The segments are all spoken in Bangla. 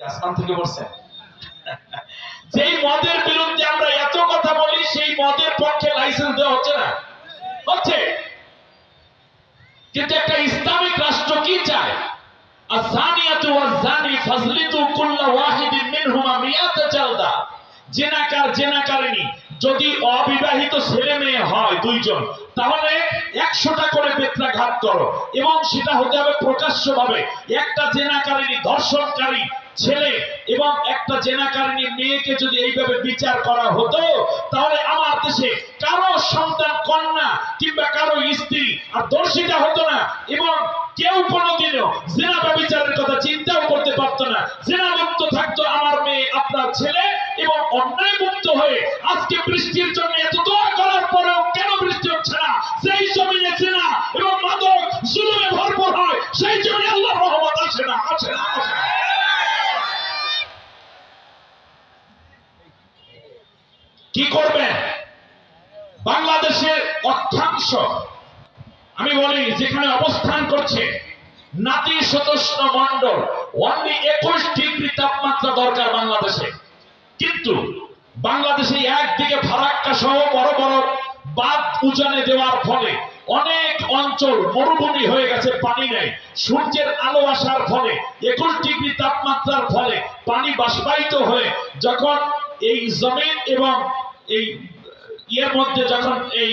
আসমান থেকে বলছেন যেই মদের বিরুদ্ধে আমরা এত কথা বলি সেই মদের পক্ষে লাইসেন্স দেওয়া হচ্ছে না, হচ্ছে। কিন্তু একটা ইসলামিক রাষ্ট্র কি চায়? আযানিয়াতু ওয়াযানি ফাজলিতু কুল্লা ওয়াহিদিন মিনহুমা মিয়াতা জালদা। জেনাকার জেনাকারিনী যদি অবিবাহিত ছেলে মেয়ে হয় দুইজন, তাহলে 100টা করে বেত্রাঘাত করো, এবং সেটা হতে হবে প্রকাশ্যভাবে। একটা জেনাকারিনী ধর্ষণকারী ছেলে এবং একটা জেনাকারিনী মেয়েকে যদি এইভাবে বিচার করা হতো, তাহলে আমার দেশে কারো সন্তান কন্যা কিংবা কারো স্ত্রী আর দর্শিতা হতো না, এবং কেউ কোনোদিনও জেনা ব্যভিচারের কথা চিন্তাও করতে পারতো না। জেনা মুক্ত থাকতো আমার মেয়ে, আপনার ছেলে, এবং অন্যায় মুক্ত হয়ে আজকে বৃষ্টির জন্য এত দোয়া করার পরেও কেন বৃষ্টি হচ্ছে না? সেই জমিনে জেনা এবং মাদক জুলুমে ভরপুর হয়, সেই জমিনে আল্লাহর রহমত আসে না, আসে না, আসে না। কি করবেন? বাংলাদেশের অক্ষাংশ, আমি বলি যেখানে অবস্থান করছে নাতিশীতোষ্ণ মণ্ডল, অনলি 21 ডিগ্রি তাপমাত্রা দরকার বাংলাদেশে। কিন্তু বাংলাদেশে একদিকে ফারাক্কা সহ বড় বড় বাঁধ উজানে দেওয়ার ফলে অনেক অঞ্চল মরুভূমি হয়ে গেছে, পানি নেই। সূর্যের আলো আসার ফলে 21 ডিগ্রি তাপমাত্রার ফলে পানি বাষ্পায়িত হয়ে যখন এই জমিন এবং এই এর মধ্যে যখন এই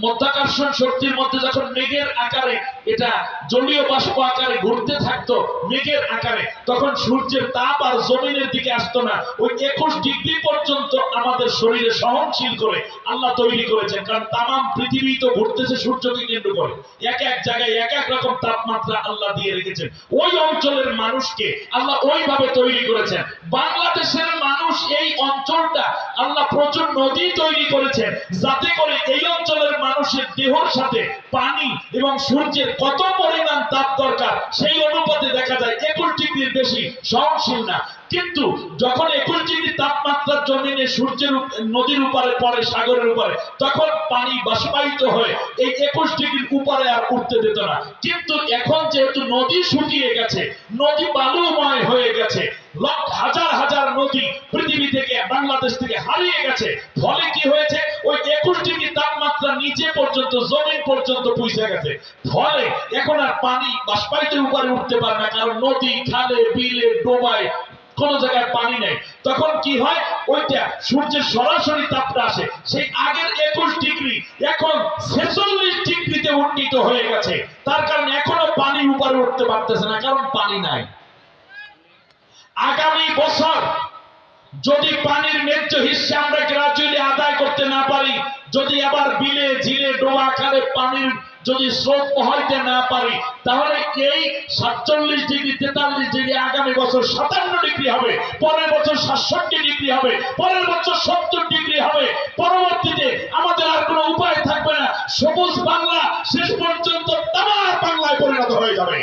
মধ্যাকর্ষণ শক্তির মধ্যে যখন মেঘের আকারে এটা জলীয় বাষ্প আকারে ঘুরতে থাকতো মেঘের আকারে, তখন সূর্যের তাপ আর জমিনের দিকে আসতো না। ওই 21 ডিগ্রি পর্যন্ত আমাদের শরীরে সহনশীল করে আল্লাহ তৈরি করেছেন, কারণ তামাম পৃথিবী তো ঘুরতেছে সূর্যকে কেন্দ্র করে। এক এক জায়গায় এক এক রকম তাপমাত্রা আল্লাহ দিয়ে রেখেছেন। ওই অঞ্চলের মানুষকে আল্লাহ ওইভাবে তৈরি করেছেন। বাংলাদেশের মানুষ এই অঞ্চলটা আল্লাহ প্রচুর নদী তৈরি করেছেন, যাতে করে এই অঞ্চলের মানুষের দেহের সাথে পানি এবং সূর্যের কত পরিমাণ তাপ দরকার সেই অনুপাতে দেখা যায় 21 ডিগ্রির বেশি সহনশীল না। কিন্তু যখন 21 ডিগ্রি তাপমাত্রার জমিনে সূর্যের নদীর উপরে পড়ে, সাগরের উপরে, তখন পানি বাষ্পায়িত হয়ে এই 21 ডিগ্রির উপরে আর উঠতে দিত না। কিন্তু এখন যেহেতু নদী শুকিয়ে গেছে, নদী বালুময় হয়ে গেছে, হাজার হাজার নদী পৃথিবী থেকে বাংলাদেশ থেকে হারিয়ে গেছে, ফলে কি হয়েছে? ওই 21 ডিগ্রি তাপমাত্রা নিচে পর্যন্ত জমিন পর্যন্ত পৌঁছে গেছে। ফলে এখন আর পানি বাষ্পায়িত উপরে উঠতে পারে না, কারণ নদী, খালে, বিলে, ডোবায় কোন জায়গায় পানি নেই। তখন কি হয়? ওইটা সূর্যের সরাসরি তাপটা আসে, সেই আগের 21 ডিগ্রি এখন 46 ডিগ্রিতে উন্নীত হয়ে গেছে। তার কারণ এখনো পানি উপরে উঠতে পারতেছে না, কারণ পানি নাই। আগামী বছর যদি পানির ন্যায্য হিস্সা আমরা গ্রাজুয়ালি আদায় করতে না পারি, যদি আবার বিলে, ঝিলে, ডোবা, খালে পানির যদি স্রোত বহাইতে না পারি, তাহলে এই 47 ডিগ্রি 43 ডিগ্রি আগামী বছর 57 ডিগ্রি হবে, পরের বছর 67 ডিগ্রি হবে, পরের বছর 70 ডিগ্রি হবে। পরবর্তীতে আমাদের আর কোনো উপায় থাকবে না, সবুজ বাংলা শেষ পর্যন্ত তামার বাংলায় পরিণত হয়ে যাবে।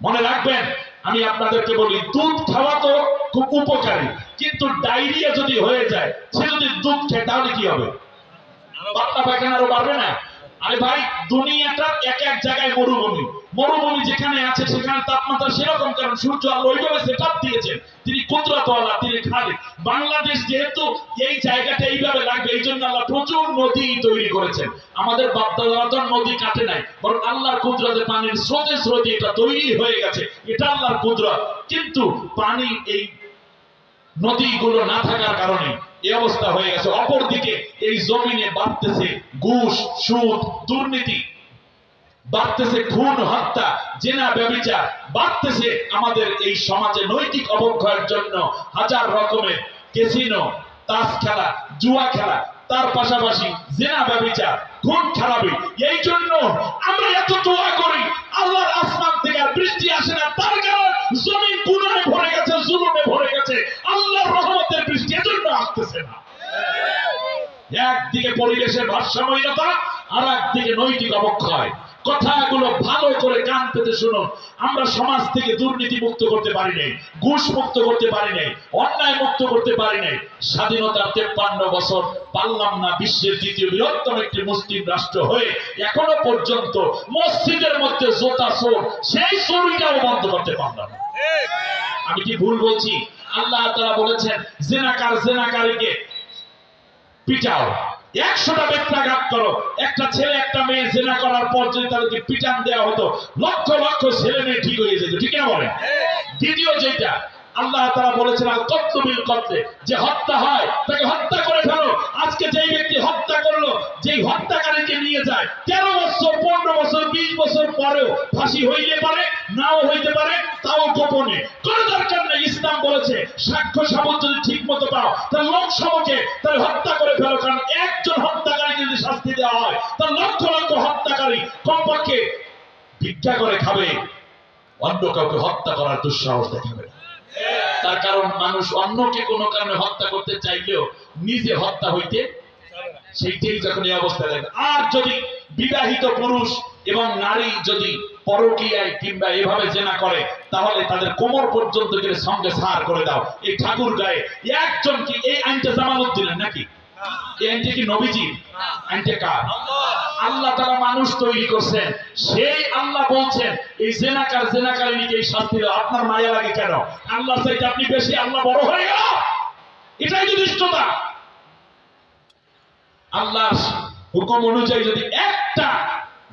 মনে রাখবেন, আমি আপনাদেরকে বলি, দুধ খাওয়া তো খুব উপকারী, কিন্তু ডায়রিয়া যদি হয়ে যায়, সে যদি দুধ খায় তাহলে কি হবে? পাতলা পায়খানা আরো বাড়বে না? আরে ভাই, দুনিয়াটা এক এক জায়গায় মরুভূমি, মরুভূমি যেখানে আছে সেখানে তাপমাত্রা সেরকম, কারণ সূর্য আল্লাহ ওইভাবে সেটআপ দিয়েছেন, তিনি কুদরতওয়ালা, তিনি খালিক। বাংলাদেশ যেহেতু এই জায়গাটা এইভাবে লাগবে, এই জন্য আল্লাহ প্রচুর নদী তৈরি করেছেন। আমাদের বাপদাদারা তো নদী কাটে নাই, বরং আল্লাহর কুদরতে পানির স্রোতে স্রোতে এটা তৈরি হয়ে গেছে, এটা আল্লাহর কুদরত। কিন্তু পানি এই নদীগুলো না থাকার কারণে এই অবস্থা হয়ে গেছে। অপরদিকে এই জমিনে বাড়তেছে ঘুষ, সুদ, দুর্নীতি, বাড়তেছে খুন, হত্যা, জেনা, ব্যভিচার, বাড়তেছে আমাদের এই সমাজে নৈতিক অবক্ষয়ের জন্য হাজার রকমের ক্যাসিনো, তাস খেলা, জুয়া খেলা, তার পাশাপাশি জেনা, ব্যভিচার, খুন খারাপি। এই জন্য আমরা এত দোয়া করি, আল্লাহর আসমান থেকে আর বৃষ্টি আসে না, তার কারণ জমিন গুনাহে ভরে গেছে, জুলুমে ভরে গেছে, আল্লাহর রহমতের বৃষ্টি এজন্য আসতেছে না। একদিকে পরিবেশের ভারসাম্যহীনতা, আর একদিকে নৈতিক অবক্ষয়। কথাগুলো ভালো করে কান পেতে শুনুন। আমরা সমাজ থেকে দুর্নীতি মুক্ত করতে পারি নাই, ঘুষ মুক্ত করতে পারি নাই, অন্যায় মুক্ত করতে পারি নাই। স্বাধীনতার 53 বছর পারলাম না বিশ্বের দ্বিতীয় বৃহত্তম একটি মুসলিম রাষ্ট্র হয়ে এখনো পর্যন্ত মসজিদের মধ্যে জোতা চোর, সেই চুরিটাও বন্ধ করতে পারলাম না। আমি কি ভুল বলছি? আল্লাহ তাআলা বলেছেন জিনাকার জিনাকারীকে পিটাও, 100টা বেত্রাঘাত করো। একটা ছেলে একটা মেয়ে জিনা করার পর যদি তাদেরকে পিটান দেওয়া হতো, লক্ষ লক্ষ ছেলে মেয়ে ঠিক হয়ে যেত, ঠিক না বলেন? দ্বিতীয় যেটা আল্লাহ তাআলা বলেছেন আল কতলু বিল কতলে, যে হত্যা হয় তাকে হত্যা করে ফেলো। আজকে যেই ব্যক্তি হত্যা করলো, যেই হত্যাকারীকে নিয়ে যায় 13 বছর 15 বছর 20 বছর পরেও ফাঁসি হইতে পারে, নাও হইতে পারে, তাও গোপনে, কোনো দরকার নেই। ইসলাম বলেছে সাক্ষ্য সাবত যদি ঠিক মতো পাও তাহলে লোক সমকে তাহলে হত্যা করে ফেলো। কারণ একজন হত্যাকারীকে যদি শাস্তি দেওয়া হয় তাহলে লক্ষ লক্ষ হত্যাকারী কমপক্ষে ভিক্ষা করে খাবে, অন্য কাউকে হত্যা করার দুঃসাহস দেখাবে না। তার কারণ মানুষ অন্যকে কোনো কারণে হত্যা করতে চাইলেও নিজে হত্যা হইতে সেইটাই যখন এই অবস্থায় থাকে। আর যদি বিবাহিত পুরুষ এবং নারী যদি পরকীয়ায় কিংবা এভাবে জেনা করে, তাহলে তাদের কোমর পর্যন্ত গেলে সঙ্গে সার করে দাও। এই ঠাকুর গায়ে একজন কি এই আইনটা জামালউদ্দিনের নাকি? এই আইনটা কি নবীজি? আইনটা কার? আল্লাহ তাআলা মানুষ তৈরি করছেন, সেই আল্লাহ বলছেন এই জেনাকার জেনাকারীকে এই শাস্তি দাও। আপনার মায়া লাগে কেন? আল্লাহর চাইতে আপনি বেশি আল্লাহ বড় হয়ে গেল, এটাই যথেষ্টতা। আল্লাহর হুকুম অনুযায়ী যদি একটা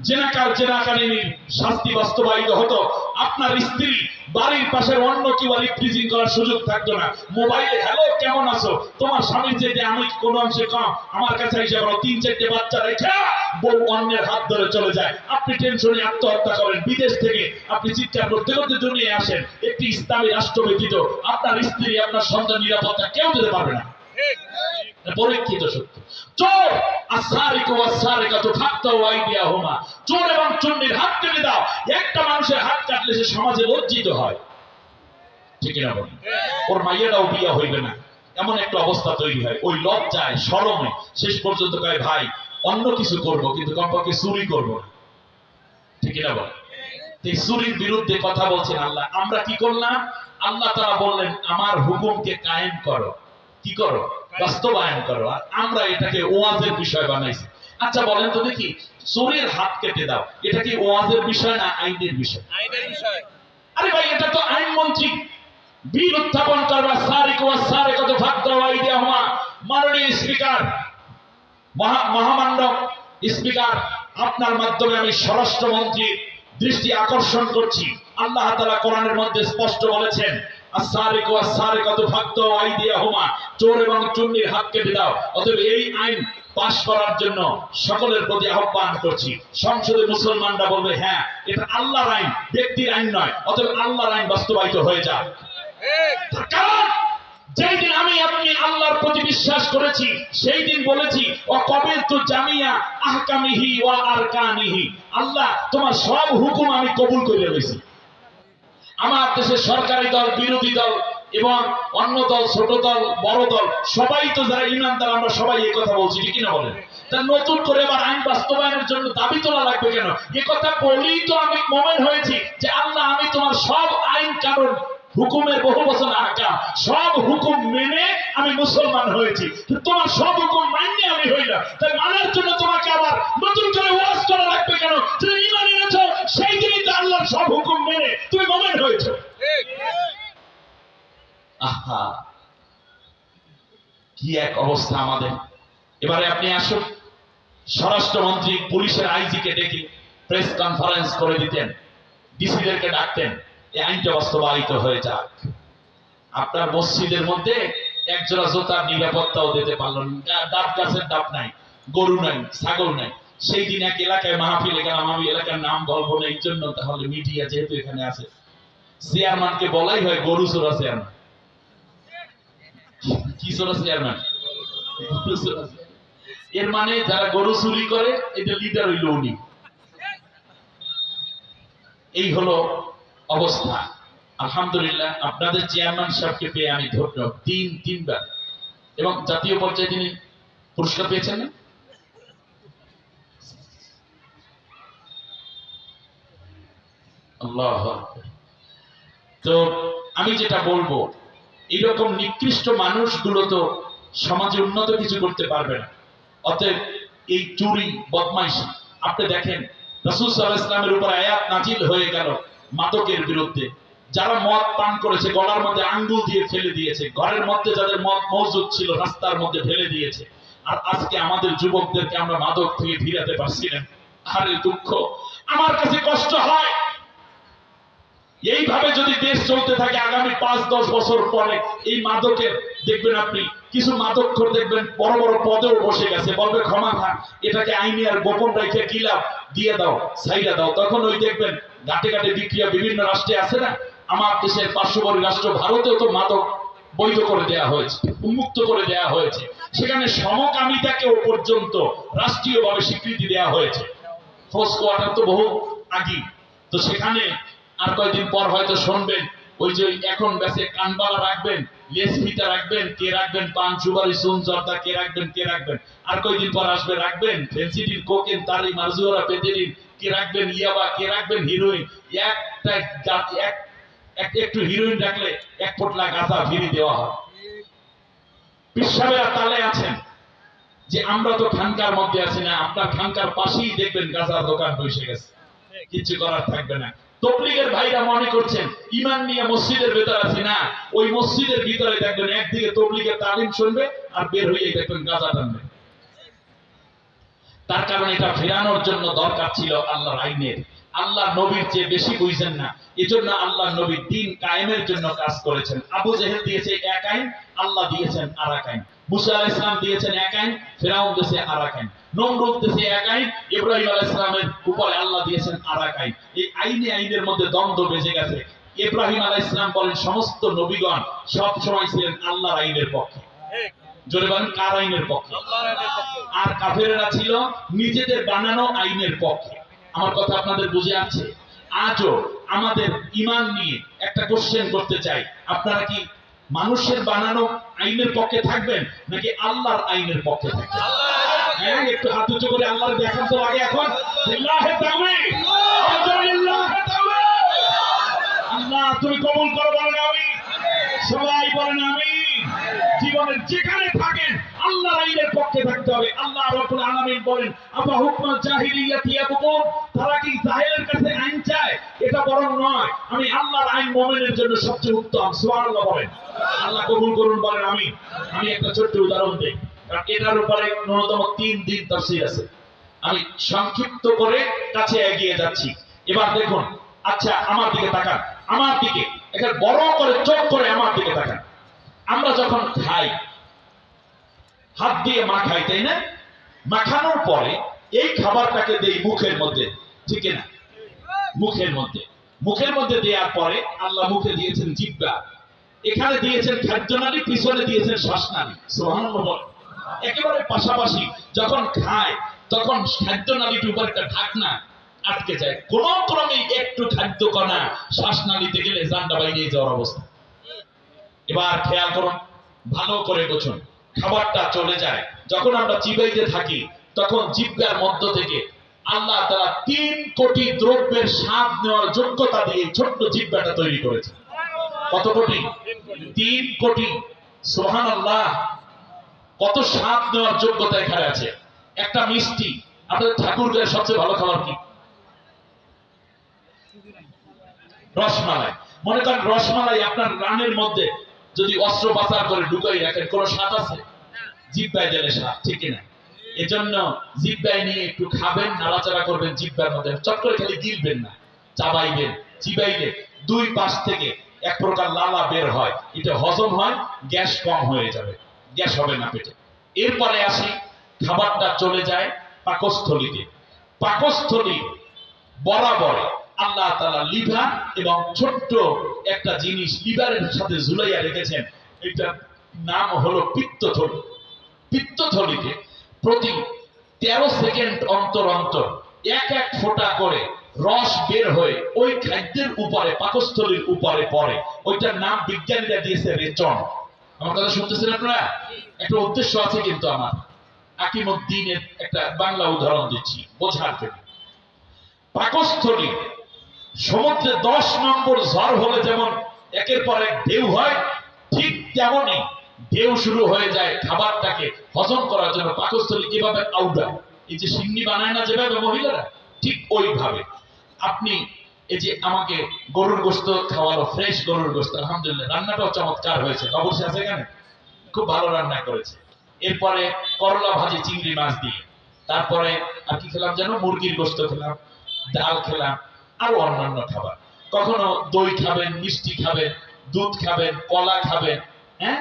জেনাকার জেনাকারীর শাস্তি বাস্তবায়িত হতো, আপনার স্ত্রী বাড়ির পাশের অন্য কেউ রিপ্রিজিং করার সুযোগ থাকতো না। মোবাইলে হ্যালো কেমন আছো, তোমার স্বামীর যেতে আমি কোন অংশে কম, আমার কাছে এসে বলো 3-4টে বাচ্চা রেখে বউ অন্যের হাত ধরে চলে যায়। আপনি টেনশনে আত্মহত্যা করেন, বিদেশ থেকে আপনি চিৎকার করতে করতে দুনিয়ায় আসেন। একটি ইসলামী রাষ্ট্র ব্যতীত আপনার স্ত্রী আপনার সন্তান নিরাপত্তা কেউ দিতে পারবে না। পরীক্ষিত সত্য। চোর আসারিকু ওয়াসারিকাতু ফাকতাউ আইদিয়াহুমা, চোর এবং চুন্নির হাত কেটে দাও। একটা মানুষের হাত কাটলে সে সমাজে লজ্জিত হয়, ঠিক না বলেন? ওর মাইয়াটাও বিয়ে হইবে না, এমন একটা অবস্থা তৈরি হয়। ওই লজ্জায় শরমে শেষ পর্যন্ত কয় ভাই অন্য কিছু করব কিন্তু কমপক্ষে চুরি করব না, ঠিক না বলেন? এই চুরির বিরুদ্ধে কথা বলছেন আল্লাহ। আমরা কি করলাম? আল্লাহ তাআলা বললেন আমার হুকুমকে কায়েম করো, কি করো? বাস্তবায়ন করো। আর আমরা এটাকে ওয়াজের বিষয় বানাইছি। আচ্ছা বলেন তো দেখি, চোরের হাত কেটে দাও, এটা কি ওয়াজের বিষয় না আইনের বিষয়? আইনের বিষয়। আরে ভাই এটা তো আইন মন্ত্রী বিল উত্থাপন করবা, সারিক ওয়া সারিকাতু ফাকতাউ আইদিয়াহুমা। মাননীয় স্পিকার, মহামান্য স্পিকার, আপনার মাধ্যমে আমি স্বরাষ্ট্রমন্ত্রীর দৃষ্টি আকর্ষণ করছি। আল্লাহ তাআলা কোরআনের মধ্যে স্পষ্ট বলেছেন আস-সারিকু ওয়াস-সারিকাতু ফাকতাউ আইদিয়াহুমা, চোর এবং চুন্নির হাত কেটে দাও। অতএব এই আইন পাশ করার জন্য সকলের প্রতি আহ্বান করছি। সংসদে মুসলমানরা বলবে হ্যাঁ এটা আল্লাহর আইন, ব্যক্তির আইন নয়। অতএব আল্লাহর আইন বাস্তবায়িত হয়ে যাক। কারণ যেই দিন আমি আপনি আল্লাহর প্রতি বিশ্বাস করেছি, সেই দিন বলেছি ওয়াকাবিলতু জামিয়া আহকামিহি ওয়া আরকানিহি, আল্লাহ তোমার সব হুকুম আমি কবুল করে নিয়েছি। আমার দেশের সরকারি দল, বিরোধী দল এবং অন্য দল, ছোট দল, বড় দল, সবাই তো যারা ইমানদার আমরা সবাই এই কথা বলছি, ঠিক না বলেন? তা নতুন করে আবার আইন বাস্তবায়নের জন্য দাবি তোলা লাগবে কেন? এই কথা বলেই তো আমি মোমেন হয়েছি যে আল্লাহ আমি তোমার সব আইন কানুন হুকুমের বহু বচন আহকাম সব হুকুম মেনে আমি মুসলমান হয়েছি। তোমার সব হুকুম মানলে আমি হইলাম, তাই মানার জন্য তোমাকে আবার নতুন করে ওয়াজ করা লাগবে কেন? তুমি ঈমান এনেছো, সেই দিনই তো আল্লাহর সব হুকুম মেনে তুমি মুমিন হয়েছো। আহা কি এক অবস্থা আমাদের। এবারে আপনি আসুন, স্বরাষ্ট্রমন্ত্রী পুলিশের আইজিকে ডেকে প্রেস কনফারেন্স করে দিতেন, ডিসিদেরকে ডাকতেন, এই আইনটা বাস্তবায়িত হয়ে যাক। আপনার মসজিদের মধ্যে একজোড়া জুতার নিরাপত্তাও দিতে পারল না, ডাব গাছের ডাব নাই, গরু নাই, ছাগল নাই। সেই দিন এক এলাকায় মাহফিলে গেলাম, আমি এলাকার নাম বলবো না এই জন্য, তাহলে মিডিয়া যেহেতু এখানে আছে, চেয়ারম্যানকে বলাই হয় গরু চোরা চেয়ারম্যান। কি চোরা চেয়ারম্যান? এর মানে যারা গরু চুরি করে এটা লিডার হইল উনি। এই হলো অবস্থা। আলহামদুলিল্লাহ আপনাদের চেয়ারম্যান সাহেবকে পেয়ে আমি ধন্য, তিনবার এবং জাতীয় পর্যায়ে তিনি পুরস্কার পেয়েছেন না? আল্লাহ। তো আমি যেটা বলবো, এইরকম নিকৃষ্ট মানুষগুলো তো সমাজে উন্নত কিছু করতে পারবে না। অতএব এই চুরি বদমাইশি, আপনি দেখেন রাসূল সাল্লাল্লাহু আলাইহি ওয়াসাল্লামের উপর আয়াত নাজিল হয়ে গেল মাদকের বিরুদ্ধে। যারা মদ পান করেছে গলার মধ্যে আঙ্গুল দিয়ে ফেলে দিয়েছে, ঘরের মধ্যে যাদের মদ মজুদ ছিল রাস্তার মধ্যে ফেলে দিয়েছে। আর আজকে আমাদের যুবকদেরকে আমরা মাদক থেকে ফিরাতে পারছি না। আরে দুঃখ, আমার কাছে কষ্ট হয়। এইভাবে যদি দেশ চলতে থাকে আগামী 5-10 বছর পরে এই মাদকের দেখবেন, আপনি কিছু মাদকখোর দেখবেন বড় বড় পদেও বসে গেছে, বলবে ক্ষমা খা, এটাকে আইনি আর গোপন রেখে কি লাভ, দিয়ে দাও, সাইডা দাও। তখন ওই দেখবেন ঘাটে ঘাটে বিক্রিয়া বিভিন্ন রাষ্ট্রে আছে না, আমার দেশের পার্শ্ববর্তী রাষ্ট্র ভারতেও তো মাদক বৈধ করে দেওয়া হয়েছে, উন্মুক্ত করে দেওয়া হয়েছে। সেখানে সমকামিতাকেও পর্যন্ত রাষ্ট্রীয়ভাবে স্বীকৃতি দেওয়া হয়েছে। ফোর্স কোয়ার্টার তো বহু আগে। তো সেখানে আর কয়েকদিন পর হয়তো শুনবেন ওই যে এখন ব্যাসে কানবালা রাখবেন, লেস ফিতা রাখবেন, কে রাখবেন পান সুপারি সুন জর্দা, কে রাখবেন কে রাখবেন। আর কয়েকদিন পর আসবে রাখবেন ফেন্সিডিল, কোকেন, তারি, মারজুয়ারা, পেটেরিন, কে রাখবেন ইয়াবা, কে রাখবেন হিরোইন। একটু হিরোইন রাখলে 1 পোটলা গাঁজা ফিরি দেওয়া হয়। পিসাবেরা তালে আছেন যে আমরা তো খানকার মধ্যে আছি না, আপনার খানকার পাশেই দেখবেন গাঁজার দোকান বসে গেছে, কিছু করার থাকবে না। তবলিগের ভাইরা মনে করছেন ইমান নিয়ে মসজিদের ভেতরে আছি না, ওই মসজিদের ভিতরে দেখবেন একদিকে তবলিগের তালিম শুনবে আর বের হয়ে দেখবেন গাঁজা টানবে। তার কারণ এটা ফেরানোর জন্য দরকার ছিল আল্লাহর আইনের। আল্লাহ নবীর চেয়ে বেশি বুঝছেন না, এজন্য আল্লাহ নবী দ্বীন কায়েমের জন্য কাজ করেছেন। আবু জেহেল দিয়েছে এক আইন, আল্লাহ দিয়েছেন আরেক আইন। মুসা আলাইহিস সালাম দিয়েছেন এক আইন, ফিরআউন দিয়েছে আরেক আইন। নমরুদ দিয়েছে এক আইন, ইব্রাহিম আলাইহিস সালামের উপরে আল্লাহ দিয়েছেন আরেক আইন। এই আইনে আইনের মধ্যে দ্বন্দ্ব বেজে গেছে। ইব্রাহিম আলাইহিস সালাম বলেন সমস্ত নবীগণ সব সময় ছিলেন আল্লাহর আইনের পক্ষে। জোরে বলেন কার আইনের পক্ষে? আর কাফেরেরা ছিল নিজেদের বানানো আইনের পক্ষে। আমার কথা আপনাদের বুঝে আছে? আজও আমাদের ঈমান নিয়ে একটা কোশ্চেন করতে চাই, আপনারা কি মানুষের বানানো আইনের পক্ষে থাকবেন নাকি আল্লাহর আইনের পক্ষে থাকবেন? হ্যাঁ, একটু হাত উঁচু করে আল্লাহর দেখান তো আগে। এখন লিল্লাহি তাকবীর, লিল্লাহি তাকবীর। আল্লাহ তুমি কবুল করো, বলেন আমিন। সবাই বলেন আমিন। জীবনের যেখানে থাকেন আল্লাহর আইনের পক্ষে থাকতে হবে। আল্লাহ রাব্বুল আলামিন বলেন আফা হুকমুল জাহিলিয়াতি ইয়াবগুন, তারা কি জাহেলের কাছে আইন চায়? এটা বরং নয়, আমি আল্লাহর আইন মুমিনের জন্য সবচেয়ে উত্তম। সুবহানাল্লাহ বলেন। আল্লাহ কবুল করুন, বলেন আমিন। আমি একটা ছোট্ট উদাহরণ দেই, কারণ এটার উপরে ন্যূনতম 3 দিন তাফসীর আছে। আমি সংক্ষিপ্ত করে কাছে এগিয়ে যাচ্ছি। এবার দেখুন, আচ্ছা আমার দিকে তাকান, আমার দিকে একটা বড় করে চোখ করে আমার দিকে তাকান। আমরা যখন খাই হাত দিয়ে মাখাই, তাই না? মাখানোর পরে এই খাবারটাকে দেই মুখের মধ্যে, ঠিক না? মুখের মধ্যে দেওয়ার পরে আল্লাহ মুখে দিয়েছেন জিহ্বা, এখানে দিয়েছেন খাদ্যনালী, পিছনে দিয়েছেন শ্বাসনালী। সুবহানাল্লাহ। একেবারে পাশাপাশি যখন খায় তখন খাদ্যনালীর উপর একটা ঢাকনা আটকে যায়, কোন ক্রমে একটু খাদ্য কণা শ্বাসনালীতে গেলে জানটা বাইরে যাওয়ার অবস্থা। এবার খেয়াল করুন, ভালো করে বুঝুন, খাবারটা চলে যায়, যখন আমরা চিবাইতে থাকি তখন জিহ্বার মধ্য থেকে আল্লাহ তাআলা 3 কোটি দ্রব্যের স্বাদ নেওয়ার যোগ্যতা দিয়ে ছোট্ট জিহ্বাটা তৈরি করেছে। কত কোটি? 3 কোটি। সুবহানাল্লাহ। কত স্বাদ নেওয়ার যোগ্যতা এখানে আছে। একটা মিষ্টি, আপনাদের ঠাকুরগাঁয়ের সবচেয়ে ভালো খাবার কি? রসমালাই। মনে করেন রসমালাই আপনার রানের মধ্যে যদি অস্ত্রোপচার করে ঢুকাই রাখেন, কোন স্বাদ আছে? জিহ্বায় দিলে স্বাদ, ঠিক না? এজন্য জিহ্বায় নিয়ে একটু খাবেন, নাড়াচাড়া করবেন, জিহ্বার মধ্যে চট করে খালি গিলবেন না, চাবাইবেন। চিবাইলে 2 পাশ থেকে এক প্রকার লালা বের হয়, এটা হজম হয়, গ্যাস কম হয়ে যাবে, গ্যাস হবে না পেটে। এরপরে আসি, খাবারটা চলে যায় পাকস্থলীতে। পাকস্থলী বরাবর আল্লাহ তাআলা লিভার এবং ছোট্ট একটা জিনিস লিভারের সাথে ঝুলাইয়া রেখেছেন, এটার নাম হলো পিত্তথলি। পিত্তথলিতে প্রতি 13 সেকেন্ড অন্তর অন্তর এক ফোঁটা করে রস বের হয়ে ওই খাদ্যের উপরে, পাকস্থলীর উপরে পড়ে। ওইটার নাম বিজ্ঞানীরা দিয়েছে রেচন। আমার কথা শুনতেছেন আপনারা? একটা উদ্দেশ্য আছে কিন্তু আমার। হাকিমউদ্দিনের একটা বাংলা উদাহরণ দিচ্ছি বোঝার জন্য। পাকস্থলী সমুদ্রে 10 নম্বর ঝড় হলে যেমন একের পর এক ঢেউ হয়, ঠিক তেমনই ঢেউ শুরু হয়ে যায় খাবারটাকে হজম করার জন্য। পাকস্থলী এভাবে আউডায়, এই যে সিন্নি বানায় না যেভাবে মহিলারা, ঠিক ওইভাবে। আপনি এই যে আমাকে গরুর গোশত খাওয়ালো, ফ্রেশ গরুর গোশত, আলহামদুলিল্লাহ, রান্নাটাও চমৎকার হয়েছে, অবশ্যই আছে এখানে, খুব ভালো রান্না করেছে। এরপরে করলা ভাজি চিংড়ি মাছ দিয়ে, তারপরে আর কি খেলাম যেন, মুরগির গোশত খেলাম, ডাল খেলাম, আরো অন্যান্য খাবার। কখনো দই খাবেন, মিষ্টি খাবেন, দুধ খাবেন, কলা খাবেন, হ্যাঁ,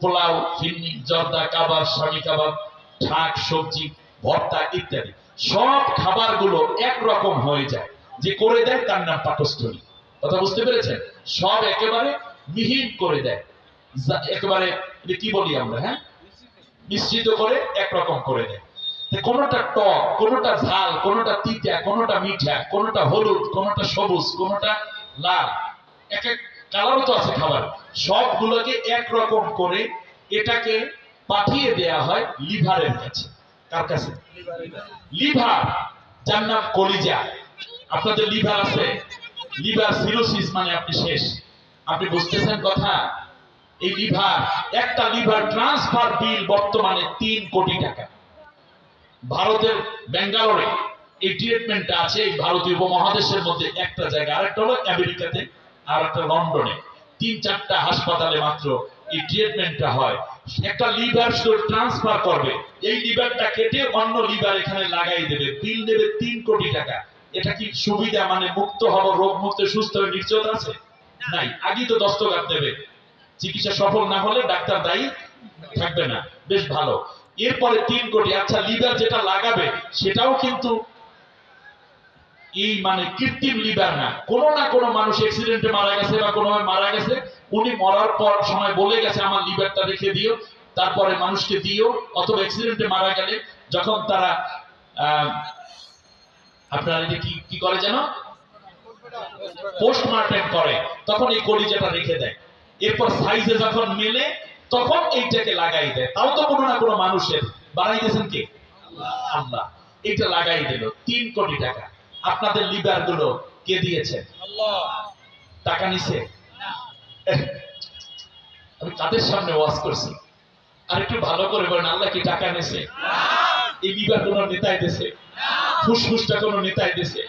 পোলাও, ফিরনি, জর্দা, কাবাব, স্বামী কাবাব, শাক, সবজি, ভর্তা ইত্যাদি সব খাবারগুলো একরকম হয়ে যায়। যে করে দেয় তার নাম পাকস্থলী। কথা বুঝতে পেরেছেন? সব একেবারে মিহিন করে দেয়, একেবারে কি বলি আমরা, হ্যাঁ, মিশ্রিত করে একরকম করে দেয়। কোনটা টক, কোনটা ঝাল, কোনটা তিতা, কোনটা মিঠা, কোনটা হলুদ, কোনটা সবুজ, কোনটা লাল, এক এক কালারও তো আছে খাবার। সবগুলোকে একরকম করে এটাকে পাঠিয়ে দেয়া হয় লিভারের কাছে। কার কাছে? লিভার, যার নাম কলিজা। আপনাদের লিভার আছে? লিভার সিরোসিস মানে আপনি শেষ। আপনি বুঝতেছেন কথা? এই লিভার, একটা লিভার ট্রান্সফার বিল বর্তমানে 3 কোটি টাকা। ভারতের বেঙ্গালোরে এই ট্রিটমেন্টটা আছে। এই ভারতীয় উপমহাদেশের মধ্যে একটা জায়গা, আরেকটা হলো আমেরিকাতে, আর একটা লন্ডনে। 3-4টা হাসপাতালে মাত্র এই ট্রিটমেন্টটা হয়। একটা লিভার শুধু ট্রান্সফার করবে, এই লিভারটা কেটে অন্য লিভার এখানে লাগাই দেবে, বিল দেবে 3 কোটি টাকা। এটা কি সুবিধা? মানে মুক্ত হব, রোগ মুক্ত, সুস্থ হয়ে নিশ্চয়তা আছে? নাই। আগেই তো দস্তখত দেবে, চিকিৎসা সফল না হলে ডাক্তার দায়ী থাকবে না। বেশ ভালো। এরপরে 3 কোটি। আচ্ছা, লিভার যেটা লাগাবে সেটাও কিন্তু এই মানে কৃত্রিম লিভার না। কোনো না কোনো মানুষ অ্যাক্সিডেন্টে মারা গেছে বা কোনোভাবে মারা গেছে, উনি মরার পর সময় বলে গেছে আমার লিভারটা রেখে দিও, তারপরে মানুষকে দিও। অথবা অ্যাক্সিডেন্টে মারা গেলে যখন তারা আপনার এটা কি করে যেন, পোস্টমর্টেম করে, তখন এই কলিজাটা রেখে দেয়। এরপর সাইজে যখন মেলে তখন এইটাকে লাগাই দেয়। তাও তো কোনো না কোনো মানুষের বানাই দিয়েছেন কে? আল্লাহ। এটা লাগাই দিল 3 কোটি টাকা। আপনাদের লিভার গুলো কে দিয়েছে? আল্লাহ। টাকা নিছে? আমি তাদের সামনে ওয়াজ করছি, আর একটু ভালো করে বলেন, আল্লাহ কি টাকা নিছে? এই লিভার কোন নেতাই দিছে? ফুসফুসটা কোন নেতাই দিছে?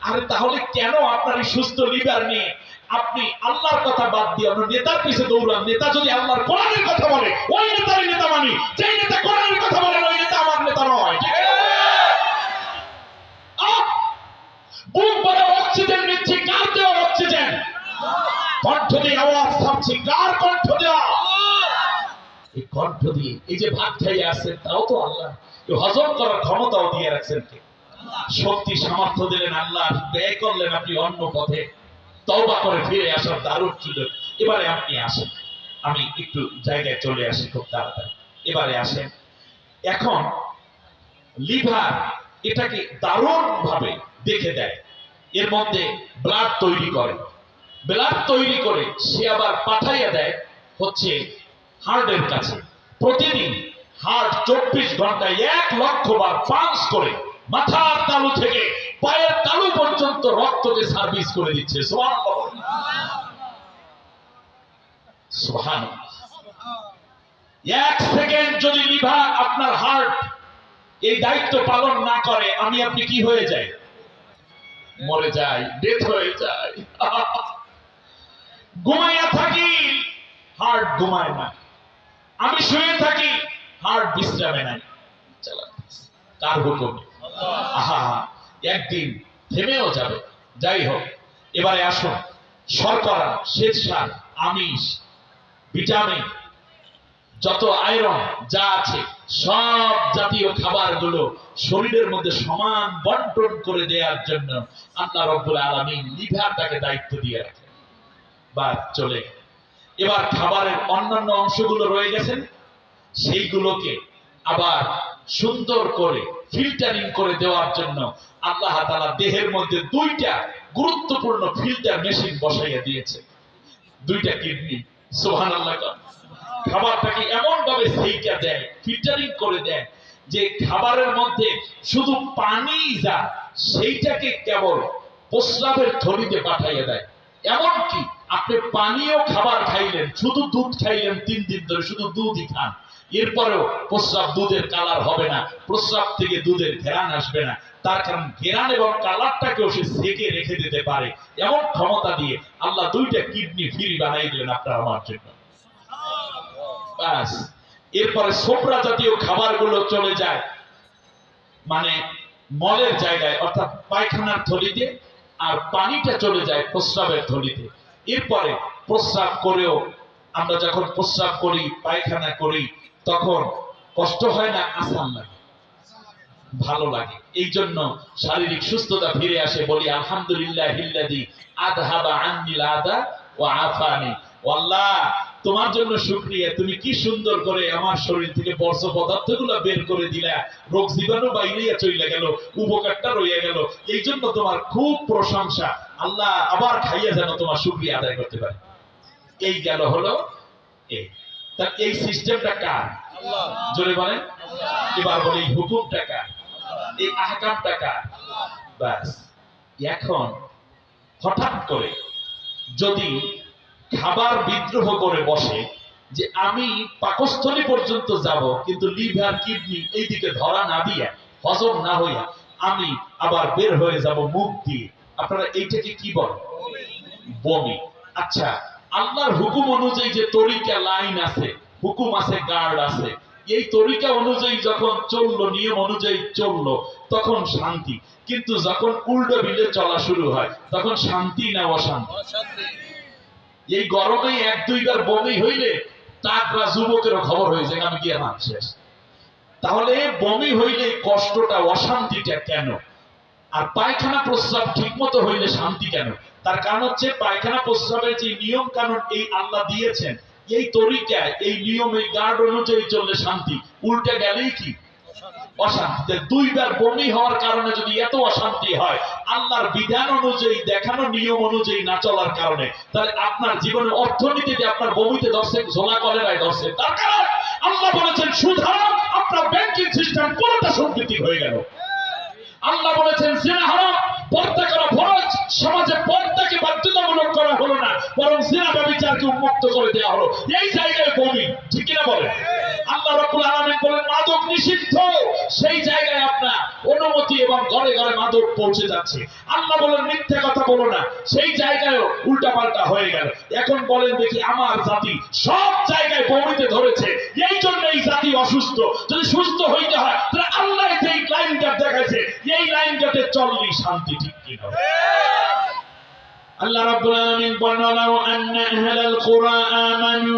আরে তাহলে কেন আপনার এই সুস্থ লিভার নিয়ে আপনি আল্লাহর কথা বাদ দিয়ে আপনার নেতার পিছে দৌড়ান? নেতা যদি আল্লাহর কোরআনের কথা বলে ওই নেতারই নেতা মানি, যেই নেতা কোরআনের কথা বলে ওই নেতা আমার নেতা নয়। বুক ভরে অক্সিজেন নিচ্ছি, কার দেওয়া অক্সিজেন? কণ্ঠ দিয়ে আওয়াজ ছাড়ছি, কার কণ্ঠ দেওয়া? এই কণ্ঠ দিয়ে এই যে ভাত খাইয়ে আসছেন তাও তো আল্লাহ। হজম করার ক্ষমতাও দিয়ে রাখছেন কে? শক্তি সামর্থ্য দিলেন আল্লাহ, ব্যয় করলেন আপনি অন্য পথে, তওবা করে ফিরে আসার দারুণ সুযোগ। এবারে আপনি আসেন, আমি একটু জায়গায় চলে আসি খুব তাড়াতাড়ি। এবারে আসেন, এখন লিভার এটাকে দারুণ ভাবে দেখে দেয়, এর মধ্যে ব্লাড তৈরি করে। ব্লাড তৈরি করে সে আবার পাঠাইয়া দেয় হচ্ছে হার্টের কাছে। প্রতিদিন হার্ট 24 ঘন্টায় 1 লক্ষ বার পাঞ্চ করে মাথার তালু থেকে পায়ের তালু পর্যন্ত রক্তকে সার্ভিস করে দিচ্ছে। সুবহানাল্লাহ। 1 সেকেন্ড যদি লিভার আপনার হার্ট এই দায়িত্ব পালন না করে, আমি আপনি কি হয়ে যায়? মরে যায়, ডেথ হয়ে যায়। ঘুমাইয়া থাকি, হার্ট ঘুমায় না। আমি শুয়ে থাকি, হার্ট বিশ্রামে নাই। কার হুকুম? আহা, একদিন থেমেও যাবে। যাই হোক, এবারে আসুন, শর্করা, শ্বেতসার, আমিষ, ভিটামিন, যত আয়রন যা আছে সব জাতীয় খাবারগুলো শরীরের মধ্যে সমান বন্টন করে দেওয়ার জন্য আল্লাহ রাব্বুল আলামিন লিভারটাকে দায়িত্ব দিয়ে রাখেন। বা চলে এবার খাবারের অন্যান্য অংশগুলো রয়ে গেছেন, সেইগুলোকে আবার সুন্দর করে ফিল্টারিং করে দেওয়ার জন্য আল্লাহ তাআলা দেহের মধ্যে 2টা গুরুত্বপূর্ণ ফিল্টার মেশিন বসাইয়া দিয়েছে। 2টা কিডনি। সুবহানাল্লাহ। খাবারটাকে এমন ভাবে সেইটা দেয়, ফিল্টারিং করে দেয় যে খাবারের মধ্যে শুধু পানি যা সেইটাকে কেবল প্রস্রাবের থলিতে পাঠাইয়া দেয়। এমনকি আপনি পানীয় খাবার খাইলেন, শুধু দুধ খাইলেন 3 দিন ধরে, শুধু দুধই খান, এরপরেও প্রস্রাব দুধের কালার হবে না, প্রস্রাব থেকে দুধের ঘেরান আসবে না। তার কারণ ঘেরান এবং কালারটাকেও সে সেকে রেখে দিতে পারে, এমন ক্ষমতা দিয়ে আল্লাহ 2টা কিডনি ফ্রি বানাই দিলেন আপনার আমার জন্য। বাস, এরপরে সোপরা জাতীয় খাবারগুলো চলে যায় মানে মলের জায়গায়, অর্থাৎ পায়খানার থলিতে, আর পানিটা চলে যায় প্রস্রাবের থলিতে। এরপরে প্রস্রাব করেও আমরা যখন প্রস্রাব করি, পায়খানা করি, তখন কষ্ট হয় না, আসান লাগে, ভালো লাগে। এই জন্য শারীরিক সুস্থতা ফিরে আসে। বলি আলহামদুলিল্লাহিল্লাযী আযহাবা আন্নিল আযা ওয়া আফানি। আল্লাহ, তোমার জন্য শুকরিয়া, তুমি কি সুন্দর করে আমার শরীর থেকে বর্জ্য পদার্থগুলো বের করে দিলা, রোগ জীবাণু বাইরেই চলে গেল, উপকারটা রয়ে গেল। এই জন্য তোমার খুব প্রশংসা আল্লাহ, আবার খাইয়া যেন তোমার শুকরিয়া আদায় করতে পারে। এই গেল হলো এই। তার এই সিস্টেমটা কার? আল্লাহ। জোরে বলেন। এবার বলি হুকুমটা কার? এই আহকামটা কার? বাস। এখন হঠাৎ করে যদি খাবার বিদ্রোহ করে বসে যে আমি পাকস্থলী পর্যন্ত যাব, কিন্তু লিভার কিডনি এইদিকে ধরা না দিয়া, হজম না হইয়া আমি আবার বের হয়ে যাব মুখ দিয়ে, আপনারা এইটাকে কি বলেন? বমি। আচ্ছা, আল্লাহর হুকুম অনুযায়ী যে তরিকা, লাইন আছে, হুকুম আছে, গার্ড আছে, এই তরিকা অনুযায়ী যখন চললো, নিয়ম অনুযায়ী চললো, তখন শান্তি। কিন্তু যখন উল্টো বিলে চলা শুরু হয়, তখন শান্তি না অশান্তি? এই গরমে 1-2 বার বমি হইলে টাকরা যুবকেরও খবর হয়ে যায়, আমি গিয়ে না শেষ। তাহলে বমি হইলে কষ্টটা, অশান্তিটা কেন? আর পায়খানা প্রস্রাব ঠিক মতো হইলে শান্তি কেন? তার কারণ হচ্ছে পায়খানা প্রস্রাবের যে নিয়ম কানুন এই আল্লাহ দিয়েছেন, এই তরিকায়, এই নিয়মে, গার্ড অনুযায়ী চললে শান্তি, উল্টে গেলেই কি অশান্তি। 2 বার বমি হওয়ার কারণে যদি এত অশান্তি হয়, আল্লাহর বিধান অনুযায়ী, দেখানো নিয়ম অনুযায়ী না চলার কারণে, তাহলে আপনার জীবনের অর্থনীতিতে আপনার বমিতে ধরছে, ঝোলা কলেরায় ধরছে। তার কারণ আল্লাহ বলেছেন সুতরাং আপনার ব্যাংকিং সিস্টেম পুরোটা সংকীর্ণ হয়ে গেল। আল্লাহ বলেছেন জিনা হারাম, পর্দা করা ফরজ, সমাজে পর্দাকে বাধ্যতামূলক করা হলো না, বরং জিনা ব্যভিচারকে উন্মুক্ত করে দেওয়া হলো। এই জায়গায় বমি, ঠিক কিনা বলেন? আল্লাহ রাব্বুল আলামিন বলেন মাদক নিষিদ্ধ, সেই জায়গায় আপনার অনুমতি এবং ঘরে ঘরে মাদক পৌঁছে যাচ্ছে। আল্লাহ বলেন মিথ্যা কথা বলো না, সেই জায়গায়ও উল্টাপাল্টা হয়ে গেল। এখন বলেন দেখি, আমার জাতি সব জায়গায় বমিতে ধরেছে, এই জন্য এই জাতি অসুস্থ। যদি সুস্থ হইতে হয় তাহলে আল্লাহ এই লাইনটা দেখাইছে, এই লাইনটাতে চললেই শান্তি, ঠিক কিনা? আল্লাহ রাব্বুল আলামিন বলেন লাউ আন্না আহলাল কুরা আমানু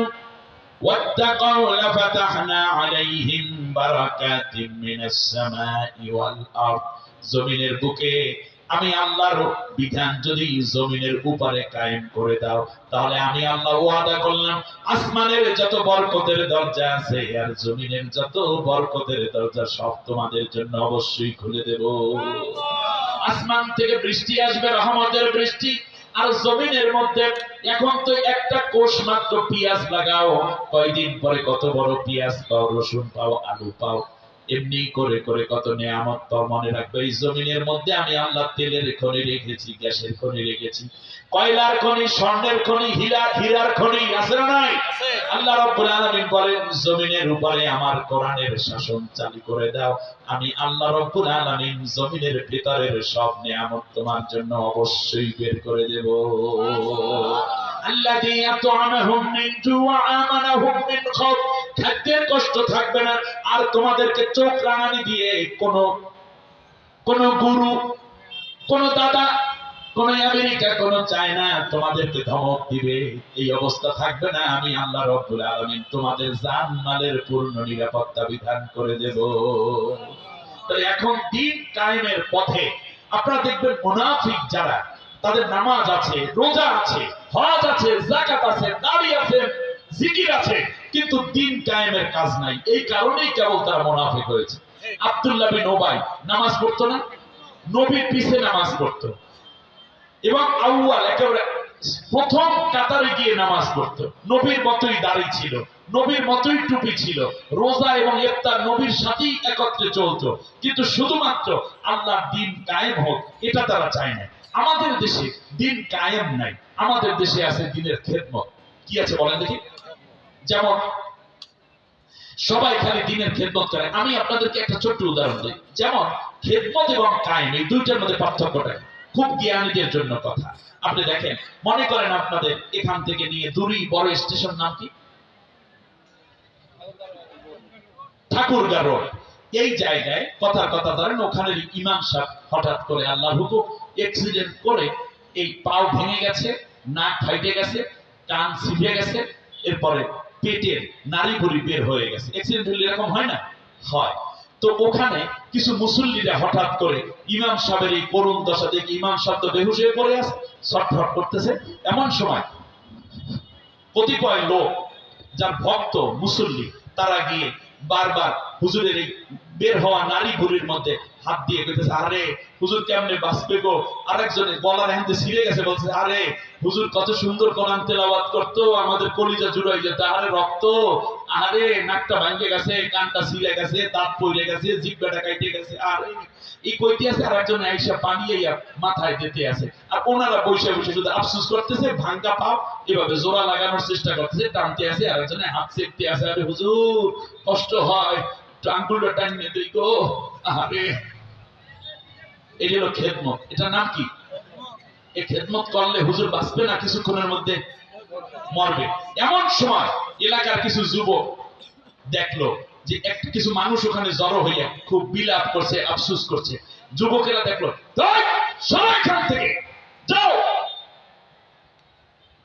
ওয়াত্তাকাউ লাফাতাহনা আলাইহিম বারাকাতিন মিনাস সামাই ওয়াল আরদ। জমিনের বুকে আমি আল্লাহর বিধান যদি জমিনের উপরে কায়েম করে দাও, তাহলে আমি আল্লাহ ওয়াদা করলাম আসমানের যত বরকতের দরজা আছে আর জমিনের যত বরকতের দরজা সব তোমাদের জন্য অবশ্যই খুলে দেব। আসমান থেকে বৃষ্টি আসবে, রহমতের বৃষ্টি। আর জমিনের মধ্যে এখন তো একটা কোষ মাত্র, পেঁয়াজ লাগাও, কয়দিন পরে কত বড় পেঁয়াজ পাও, রসুন পাও, আলু পাও, এমনি করে করে কত নিয়ামত পাও। মনে রাখবে এই জমিনের মধ্যে আমি আল্লাহ তেলের খনি রেখেছি, গ্যাসের খনি রেখেছি, কয়লার খনি, স্বর্ণের খনি, হীরার খনি, আছে না নাই? আল্লাহ রাব্বুল আলামিন বলেন জমিনের উপরে আমার কোরআনের শাসন চালু করে দাও, আমি আল্লাহ রাব্বুল আলামিন জমিনের ভিতরের সব নিয়ামত তোমার জন্য অবশ্যই বের করে দেব। আল্লাযী আত'আমাহুম মিন জু' ওয়া আমানাহুম মিন খাউফ। খাদ্যের কষ্ট থাকবে না। আর তোমাদেরকে চোখ রাঙানি দিয়ে কোন গুরু, কোন দাদা, কোন আমেরিকা, কোন চায়না তোমাদেরকে ধমক দিবে, এই অবস্থা থাকবে না। আমি আল্লাহ রাব্বুল আলামিন তোমাদের জান মালের পূর্ণ নিরাপত্তা বিধান করে দেব। তাই এখন দিন কায়েমের পথে আপনারা দেখবেন মুনাফিক যারা, তাদের নামাজ আছে, রোজা আছে, হজ আছে, যাকাত আছে, দাড়ি আছে, জিকির আছে, কিন্তু দিন কায়েমের কাজ নাই। এই কারণেই কেবল তারা মুনাফিক হয়েছে। আব্দুল্লাহ বিন উবাই নামাজ পড়তো না? নবীর পিছে নামাজ পড়তো এবং আউয়াল একেবারে প্রথম কাতারে গিয়ে নামাজ পড়তো। নবীর মতোই দাড়ি ছিল, নবীর মতোই টুপি ছিল, রোজা এবং ইফতার নবীর সাথেই একত্রে চলতো। কিন্তু শুধুমাত্র আল্লাহর দ্বীন কায়েম হোক এটা তারা চায় না। আমাদের দেশে দিন কায়েম নাই, আমাদের দেশে আছে দিনের খেদমত। কি আছে বলেন দেখি? যেমন সবাই খালি দিনের খেদমত করে। আমি আপনাদেরকে একটা ছোট্ট উদাহরণ দিই। যেমন খেদমত এবং কায়েম এই দুইটার মধ্যে পার্থক্যটা খুব জ্ঞানীদের জন্য কথা। আপনি দেখেন, মনে করেন আপনাদের এখান থেকে নিয়ে দূরই বড় স্টেশন নাম কি? ঠাকুরগাঁ রোড। এই জায়গায় কথার কথা ধরেন ওখানে ইমাম সাহেব হঠাৎ করে আল্লাহর হুকুম অ্যাক্সিডেন্ট করে এই পাও ভেঙে গেছে, নাক ফাইটে গেছে, কান ছিঁড়ে গেছে, এরপরে পেটের নাড়ি ভুঁড়ি বের হয়ে গেছে। অ্যাক্সিডেন্ট হলে এরকম হয় না? হয়। তো ওখানে কিছু মুসল্লিরা হঠাৎ করে ইমাম সাহেবের এই করুণ দশা দেখে, ইমাম সাহেব তো বেহুশ হয়ে পড়ে আছে, ছটফট করতেছে। এমন সময় কতিপয় লোক যার ভক্ত মুসল্লি তারা গিয়ে বারবার হুজুরের এই বের হওয়া নারী ভুরির মধ্যে হাত দিয়ে বলতেছে, আরে হুজুর কেমনে বাঁচবে গো। আরেকজনে গলার হ্যান্ডে ছিঁড়ে গেছে, বলছে, আরে হুজুর কত সুন্দর কোরআন তেলাওয়াত করতো, আমাদের কলিজা জুড়াই যেত, আরে রক্ত, আরে নাকটা ভাঙে গেছে, কানটা ছিঁড়ে গেছে, দাঁত পড়ে গেছে, জিহ্বাটা কাটে গেছে, আরে এই কইতে আছে। আর একজন আইসা পানি মাথায় দিতে আছে। আর ওনারা বসে বসে শুধু আফসোস করতেছে, ভাঙ্গা পাও এভাবে জোড়া লাগানোর চেষ্টা করতেছে, টানতে আছে, আর একজনে হাত চেপতে আছে, আরে হুজুর কষ্ট হয়, আঙ্গুলটা টানিয়ে দিই গো, আরে। এই হলো খেদমত। এটার নাম কি? এই খেদমত করলে হুজুর বাঁচবে না, কিছুক্ষণের মধ্যে মরবে। এমন সময় এলাকার কিছু যুবক দেখলো যে একটা কিছু মানুষ ওখানে জড়ো হইয়া খুব বিলাপ করছে, আফসোস করছে। যুবকেরা দেখলো, সবাই এখান থেকে যাও,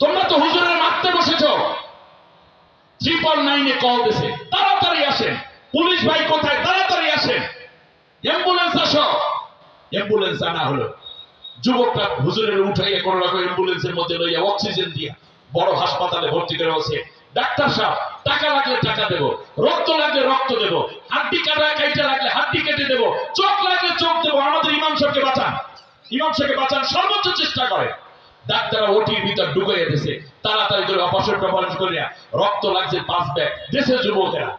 তোমরা তো হুজুরের মারতে বসেছো। 999 কল দিছে, তাড়াতাড়ি আসেন। পুলিশ ভাই কোথায়? তাড়াতাড়ি আসেন, অ্যাম্বুলেন্স আসো। অ্যাম্বুলেন্স আনা হলো। যুবকরা হুজুরের উঠাইয়া কোনো রকম অ্যাম্বুলেন্সের মধ্যে লইয়া অক্সিজেন দিয়া বড় হাসপাতালে ভর্তি করে বসে, ডাক্তার সাহেব টাকা লাগলে টাকা দেবো, রক্ত লাগলে রক্ত দেবো, হাড্ডি কাটা লাগলে হাড্ডি কেটে দেবো, চোখ লাগলে চোখ দেবো, আমাদের ইমাম সাহেবকে বাঁচান, ইমাম সাহেবকে বাঁচান, সর্বোচ্চ চেষ্টা করে। ডাক্তাররা ওটির ভিতর ঢুকাইয়া দিছে, তাড়াতাড়ি করে অপারেশন টপারেশন করিয়া। রক্ত লাগছে 5 ব্যাগ, দেশের যুবকেরা।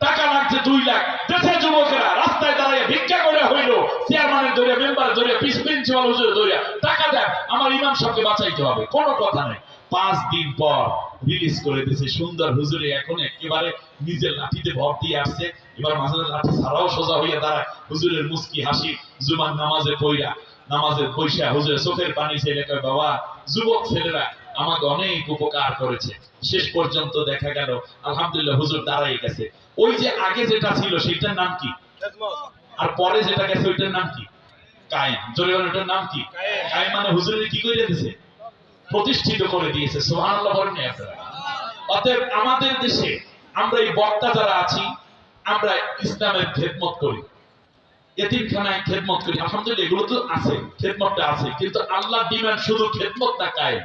টাকা লাগছে 2 লাখ, দেশের যুবকেরা রাস্তায় দাঁড়িয়ে ভিক্ষা করে হইলো, চেয়ারম্যানের ধরে, মেম্বার ধরে, প্রিন্সিপাল হুজুর ধরে, টাকা দেন, আমার ইমাম সাহেবকে বাঁচাইতে হবে। কোনো কথা নেই। 5 দিন পর রিলিজ করে দিয়েছে। সুন্দর হুজুরে এখন একেবারে নিজের লাঠিতে ভর দিয়ে আসছে। এবার মাঝে লাঠি ছাড়াও সোজা হইয়া দাঁড়ায়, হুজুরের মুস্কি হাসি, জুমার নামাজে পইরা, নামাজের পয়সা হুজুরের চোখের পানি ছেলে কয়, বাবা যুবক ছেলেরা আমাকে অনেক উপকার করেছে। শেষ পর্যন্ত দেখা গেল আলহামদুলিল্লাহ হুজুর দাঁড়াই গেছে। ওই যে আগে যেটা ছিল সেটার নাম কি? আর পরে যেটা গেছে ওইটার নাম কি? কায়েম। জোরে বলেন, ওটার নাম কি? কায়েম। মানে হুজুরের কি করে দিয়েছে? প্রতিষ্ঠিত করে দিয়েছে। সুবহানাল্লাহ বলেন না আপনারা? অতএব আমাদের দেশে আমরা এই বক্তা যারা আছি, আমরা ইসলামের খেদমত করি, এতিমখানায় খেদমত করি, আলহামদুলিল্লাহ এগুলো তো আছে, খেদমতটা আছে, কিন্তু আল্লাহ ডিমান্ড শুধু খেদমত না, কায়েম।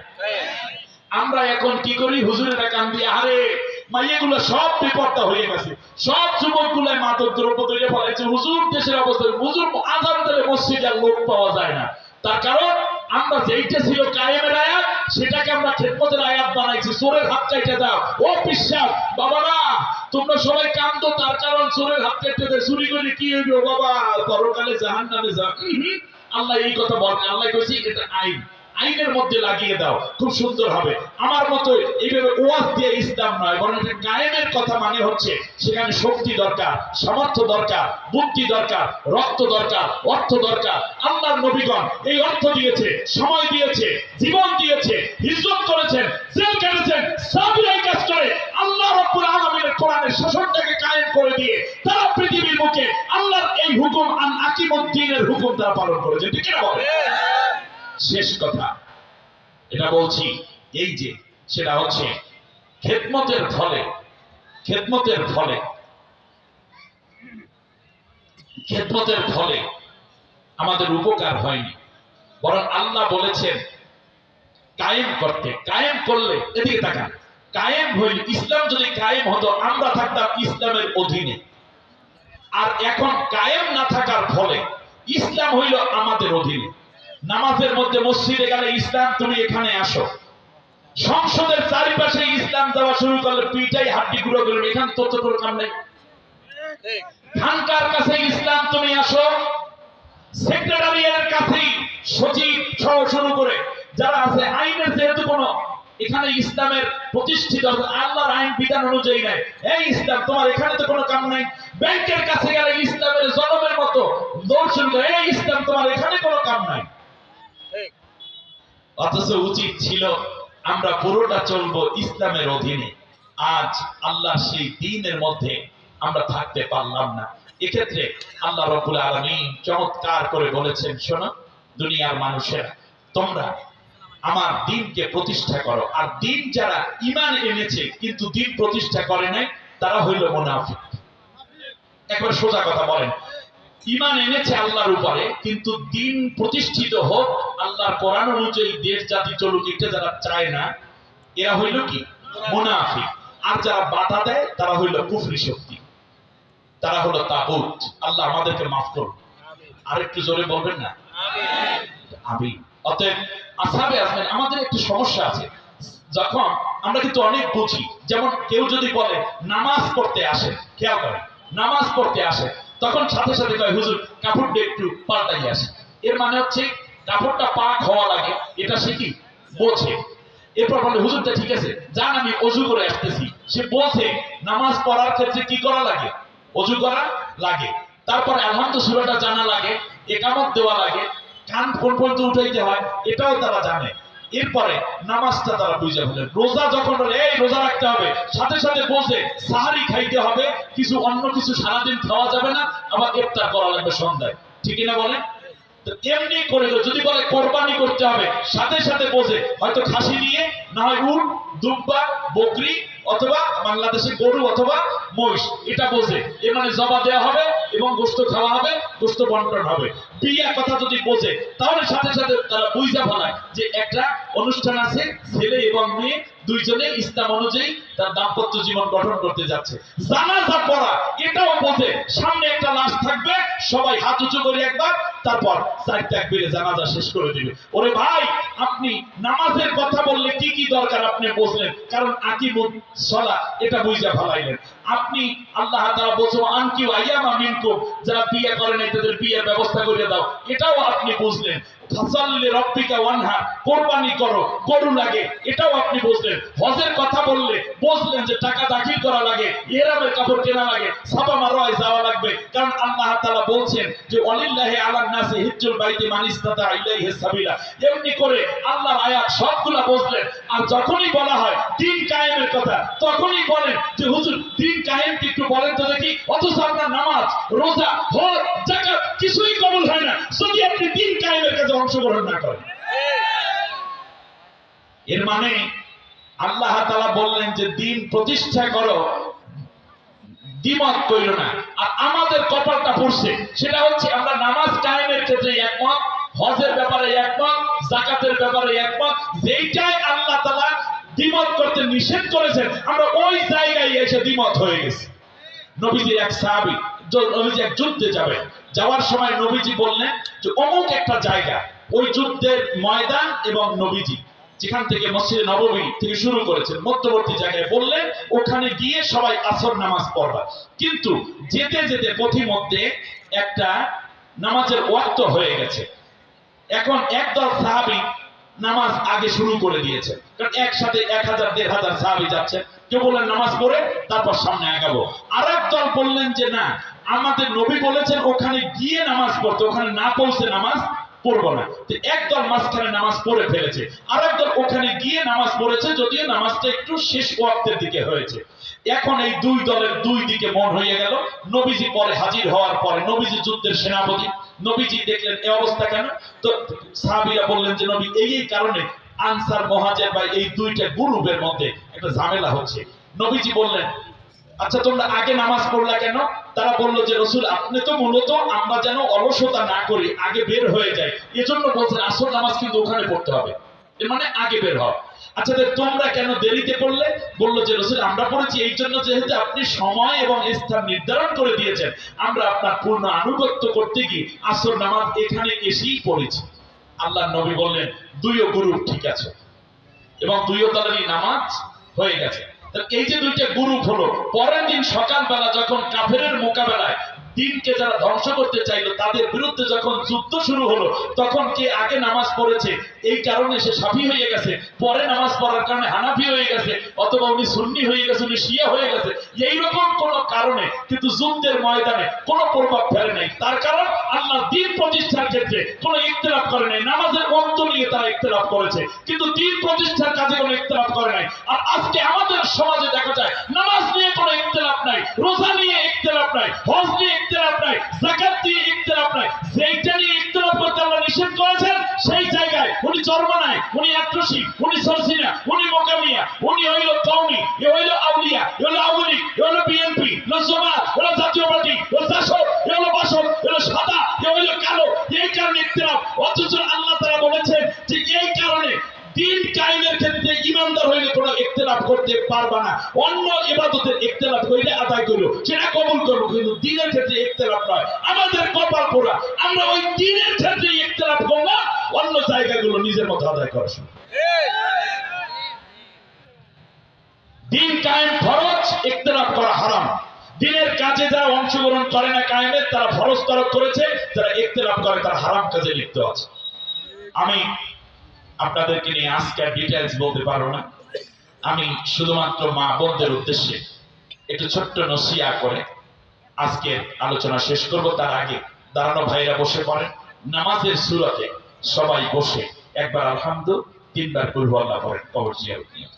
আমরা এখন কি করি? হুজুরেরা কান দিয়ে, আরে মাইয়াগুলো সব বেপর্দা হয়ে গেছে, সব যুবক গুলাই মাদক দ্রব্য তৈরি ফেলাইছে, হুজুর দেশের অবস্থা, হুজুর আজান দিলে মসজিদে আর লোক পাওয়া যায় না। তার কারণ আমরা যেইটা ছিল কায়েমের আয়াত, সেটাকে আমরা খেদমতের আয়াত বানাইছি। চোরের হাত কাইটে দাও, ও বিশ্বাস বাবারা তোমরা সবাই কান্দো, তার কারণ চোরের হাত কাইটে দেয়, চুরি করে কি হইব বাবা, পরকালে জাহান্নামে যাও। আল্লাহ এই কথা বলেন। আল্লাহ কইছে এটা আইন, আইনের মধ্যে লাগিয়ে দাও, খুব সুন্দর হবে। আমার মতো এইভাবে ওয়াজ দিয়ে ইসলাম নয়, বরং এটা কায়েমের কথা। মানে হচ্ছে সেখানে শক্তি দরকার, সামর্থ্য দরকার, বুদ্ধি দরকার, রক্ত দরকার, অর্থ দরকার। আল্লাহর নবীগণ এই অর্থ দিয়েছে, সময় দিয়েছে, জীবন দিয়েছে, হিজরত করেছেন, জেল কেটেছেন, সাহাবীরা এই কাজ করে আল্লাহ রাব্বুল আলামিনের কোরআনের শাসনটাকে কায়েম করে দিয়ে তারা পৃথিবীর মুখে আল্লাহর এই হুকুম আন আকিমুদ্দিনের হুকুম তারা পালন করেছে। ঠিক না বলে? শেষ কথা এটা বলছি, এই যে সেটা হচ্ছে খেদমতের ফলে, খেদমতের ফলে, খেদমতের ফলে আমাদের উপকার হয়নি, বরং আল্লাহ বলেছেন কায়েম করতে। কায়েম করলে, এদিকে তাকান, কায়েম হইল, ইসলাম যদি কায়েম হতো আমরা থাকতাম ইসলামের অধীনে। আর এখন কায়েম না থাকার ফলে ইসলাম হইল আমাদের অধীনে। নামাজের মধ্যে মসজিদে গেলে ইসলাম, তুমি এখানে আসো। সংসদের চারিপাশে ইসলাম দেওয়া শুরু করলে পিঠাই হাড্ডি গুঁড়ো করবে, এখানে তত করে কাম নাই। খানকার কাছে ইসলাম, তুমি আসো। সেক্রেটারিয়ের কাছে সচিব সহ শুরু করে যারা আছে, আইনের যেহেতু কোনো এখানে ইসলামের প্রতিষ্ঠিত আল্লাহর আইন বিধান অনুযায়ী নাই, এই ইসলাম তোমার এখানে তো কোনো কাম নাই। ব্যাংকের কাছে গেলে ইসলামের জনমের মতো দৌড় শুরু করে, এই ইসলাম তোমার এখানে কোনো কাম নাই। অথচ উচিত ছিল আমরা পুরোটা চলবো ইসলামের অধীনে। আজ আল্লাহ সেই দ্বীনের মধ্যে আমরা থাকতে পারলাম না। এক্ষেত্রে আল্লাহ রাব্বুল আলামিন চমৎকার করে বলেছেন, শোনো দুনিয়ার মানুষেরা, তোমরা আমার দ্বীনকে প্রতিষ্ঠা করো। আর দ্বীন যারা ঈমান এনেছে কিন্তু দ্বীন প্রতিষ্ঠা করে নাই, তারা হইল মুনাফিক। একবার সোজা কথা বলেন, ঈমান এনেছে আল্লাহর উপরে কিন্তু দ্বীন প্রতিষ্ঠিত হোক, আল্লাহর কোরআন অনুযায়ী দেশ জাতি চলুক, এটা যারা চায় না, এরা হইল কি মুনাফিক। আর যারা বাধা দেয় তারা হইল কুফরি শক্তি, তারা হলো তাগুত। আল্লাহ আমাদেরকে মাফ করুন। আর একটু জোরে বলবেন না আমিন। অতএব আসহাবে আজমাইন, আমাদের একটু সমস্যা আছে, যখন আমরা কিন্তু অনেক বুঝি, যেমন কেউ যদি বলে নামাজ পড়তে আসে, খেয়াল করেন নামাজ পড়তে আসে, তখন সাথে সাথে কয় হুজুর কাপড়টা একটু পাল্টাই আসে। এর মানে হচ্ছে কাপড়টা পাক হওয়া লাগে, এটা সে কি বোঝে। এরপর বলে হুজুরটা ঠিক আছে যান আমি অজু করে আসতেছি, সে বোঝে নামাজ পড়ার ক্ষেত্রে কি করা লাগে, অজু করা লাগে। তারপরে আলহামদুলিল্লাহ সূরাটা জানা লাগে, ইকামত দেওয়া লাগে, কান কোন পর্যন্ত উঠাইতে হয় এটাও তারা জানে। এরপরে নামাজটা তারা বুঝে ফেলেন। রোজা যখন বলে এই রোজা রাখতে হবে, সাথে সাথে বোঝে সাহারি খাইতে হবে, কিছু অন্য কিছু সারাদিন খাওয়া যাবে না, আবার ইফতার করা লাগবে সন্ধ্যায়, ঠিক না বলেন? এমনি করে যদি বলে কোরবানি করতে হবে, সাথে সাথে বোঝে হয়তো খাসি নিয়ে, না হয় উট, দুব্বা, বকরি, অথবা বাংলাদেশে গরু অথবা মহিষ, এটা বোঝে। এর মানে জবা দেওয়া হবে এবং গোশত খাওয়া হবে, গোশত বন্টন হবে। বিয়া কথা যদি বোঝে, তাহলে সাথে সাথে তারা বুঝা ফেলায় যে একটা অনুষ্ঠান আছে, ছেলে এবং মেয়ে দুইজনে ইসলাম অনুযায়ী তার দাম্পত্য জীবন গঠন করতে যাচ্ছে। জানাজা পড়া এটাও বোঝে, সামনে একটা লাশ থাকবে, সবাই হাত উঁচু করে একবার, তারপর চার তাকবীরে জানাজা শেষ করে দিবে। ওরে ভাই, আপনি নামাজের কথা বললে কি কি দরকার আপনি বুঝলেন, কারণ আকিমুস সালাহ এটা বুঝা ফেলাইলেন আপনি। আল্লাহ তাআলা বলছে আনকিউ আইয়ামা মিনকুম, যারা বিয়ে করে নাই তাদের বিয়ের ব্যবস্থা করে দাও, এটাও আপনি বুঝলেন। ফাসাল্লি রাব্বিকা ওয়ানহার, কোরবানি করো, গরু লাগে, এটাও আপনি বুঝলেন। হজের কথা বললে বুঝলেন যে টাকা দাখিল করা লাগে, ইহরামের কাপড় কেনা লাগে, সাফা মারওয়ায় যাওয়া লাগবে, কারণ আল্লাহ তাআলা বলছেন যে ওয়ালিল্লাহি আলান নাসি হিজ্জুল বাইতি মান ইসতাতা ইলাইহি সাবিলা। এমনি করে আল্লাহর আয়াত সবগুলা বুঝলেন। আর যখনই বলা হয় দ্বীন কায়েমের কথা, তখনই বলেন যে হুজুর দ্বীন কায়েম কি একটু বলেন তো দেখি। অথচ আপনার নামাজ, রোজা, হজ, যাকাত কিছুই কবুল হয় না যদি আপনি দ্বীন কায়েমের কাজে অংশগ্রহণ না করেন। এর মানে আল্লাহ তাআলা বললেন যে দ্বীন প্রতিষ্ঠা করো, দ্বিমত কইরো না। আর আমাদের কপালটা পড়ছে, সেটা হচ্ছে আমরা নামাজ কায়েমের ক্ষেত্রে একমত, হজের ব্যাপারে একমত, যাকাতের ব্যাপারে একমত, যেইটাই আল্লাহ তাআলা দ্বিমত করতে নিষেধ করেছেন আমরা ওই জায়গায় এসে দ্বিমত হয়ে গেছি। নবীজির এক সাহাবী, নবীজি এক যুদ্ধে যাবেন, যাওয়ার সময় নবীজি বললেন যে অমুক একটা জায়গা, ওই যুদ্ধের ময়দান এবং নবীজি যেখান থেকে মসজিদে নববী থেকে শুরু করেছেন মধ্যবর্তী জায়গায় বললেন ওখানে গিয়ে সবাই আসর নামাজ পড়বা। কিন্তু যেতে যেতে পথিমধ্যে একটা নামাজের ওয়াক্ত হয়ে গেছে। এখন একদল সাহাবী নামাজ আগে শুরু করে দিয়েছে, কারণ একসাথে 1000-1500 সাহাবী যাচ্ছে। কেউ বললেন নামাজ পড়ে তারপর সামনে আগাবো। আর এক দল বললেন যে না, আমাদের নবী বলেছেন ওখানে গিয়ে নামাজ পড়তে, ওখানে না পৌঁছে নামাজ পড়বো না। তো একদল মাঝখানে নামাজ পড়ে ফেলেছে, আর একদল ওখানে গিয়ে নামাজ পড়েছে, যদিও নামাজটা একটু শেষ ওয়াক্তের দিকে হয়েছে। এখন এই দুই দলের দুই দিকে মন হয়ে গেল। নবীজি পরে হাজির হওয়ার পরে, নবীজি যুদ্ধের সেনাপতি, নবীজি দেখলেন এই অবস্থা কেন, তো সাহাবীরা বললেন যে নবী এই কারণে আনসার মুহাজির বা এই দুইটা গ্রুপের মধ্যে একটা ঝামেলা হচ্ছে। নবীজি বললেন আচ্ছা তোমরা আগে নামাজ পড়লা কেন? তারা বলল যে রাসূল আপনি তো মূলত আমরা যেন অলসতা না করি, আগে বের হয়ে যায়, এজন্য বলছেন আসর নামাজ কিন্তু ওখানে পড়তে হবে, এর মানে আগে বের হও। আচ্ছা তোমরা কেন দেরিতে পড়লে? বলল যে রাসূল আমরা পড়েছি এই জন্য যেহেতু আপনি সময় এবং স্থান নির্ধারণ করে দিয়েছেন, আমরা আপনার পূর্ণ আনুগত্য করতে গিয়ে আসর নামাজ এখানে এসেই পড়েছি। আল্লাহর নবী বললেন দুইও গ্রুপ ঠিক আছে এবং দুইও দলেরই নামাজ হয়ে গেছে। এই যে দুইটা গ্রুপ হলো, পরের দিন সকালবেলা যখন কাফেরের মোকাবেলায় দিনকে যারা ধ্বংস করতে চাইলো তাদের বিরুদ্ধে যখন যুদ্ধ শুরু হলো, তখন কে আগে নামাজ পড়েছে এই কারণে সে শাফি হয়ে গেছে, পরে নামাজ পড়ার কারণে হানাফি হয়ে গেছে, অথবা উনি সুন্নি হয়ে গেছে, উনি শিয়া হয়ে গেছে, এইরকম কোন কারণে কিন্তু যুদ্ধের ময়দানে কোনো প্রভাব ফেলে নাই। তার কারণ আল্লাহ দিন প্রতিষ্ঠার ক্ষেত্রে কোনো ইখতিলাফ করে নাই। নামাজের অন্ত নিয়ে তারা ইখতিলাফ করেছে, কিন্তু দিন প্রতিষ্ঠার কাজে কোনো ইখতিলাফ করে নাই। আর আজকে আমাদের সমাজে দেখা যায় নামাজ নিয়ে কোনো ইখতিলাফ নাই, রোজা নিয়ে ইখতিলাফ নাই, হজ নিয়ে ইখতিলাফ নাই, যাকাত নিয়ে ইখতিলাফ নাই। যেইটা নিয়ে ইখতিলাফ করতে আল্লাহ নিষেধ করেছেন সেই জায়গায় উনি চরমনায়, উনি আক্রোশী, উনি সরসিনা, উনি মোকামিয়া, উনি হইল কওমি, এ হইল আউলিয়া, এ হইল আওয়ামী লীগ, এ হইল বিএনপি, এ হইল জামাত, এ হইল জাতীয় পার্টি, এ হইল জাসদ, এ হইল বাসদ, এ হইল সাদা, এ হইল কালো। এই কারণে ইখতিলাফ। অথচ আল্লাহ তাআলা বলেছেন যে এই কারণে দিন কায়েমের ক্ষেত্রে ইমানদার হইলে কোনো ইখতিলাফ করতে পারবা না। অন্য ইবাদতের ইখতিলাফ হইলে আদায় করো, সেটা কবুল করবো, কিন্তু দিনের ক্ষেত্রে ইখতিলাফ নয়। আমাদের কপাল পোড়া, আমরা ওই দিনের ক্ষেত্রে ইখতিলাফ করব না, অন্য জায়গাগুলো নিজের মতো আদায় করা শুরু। দিন কায়েম ফরজ, ইখতিলাফ করা হারাম। দিনের কাজে যারা অংশগ্রহণ করে না কায়েমের, তারা ফরজ তরক করেছে, যারা ইখতিলাফ করে তারা হারাম কাজে লিপ্ত আছে। আমি আপনাদেরকে নিয়ে আজকে ডিটেইলস বলতে পারবো না। আমি শুধুমাত্র মা বোনদের উদ্দেশ্যে একটু ছোট্ট নসিহা করে আজকের আলোচনা শেষ করব। তার আগে দাঁড়ানো ভাইরা বসে পড়েন। নামাজের সূরাতে সবাই বসে একবার আলহামদু, তিনবার কুল হুয়াল্লাহ পড়েন। কবর জিয়ারত নিয়ে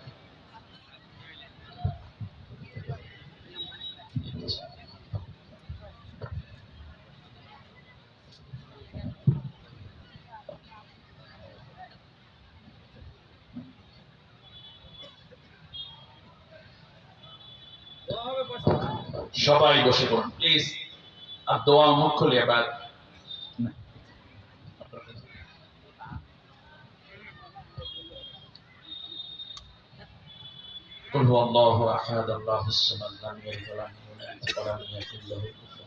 সবাই বসে পড়ুন প্লিজ। আর দোয়া মুখ খুলে এবার قل هو الله احد الله الصمد لم يلد ولم يولد ولم يكن له كفوا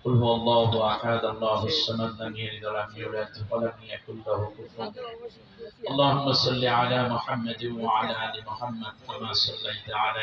قل هو الله احد الله الصمد لم يلد ولم يولد ولم يكن له كفوا اللهم صل على محمد وعلى ال محمد كما صليت على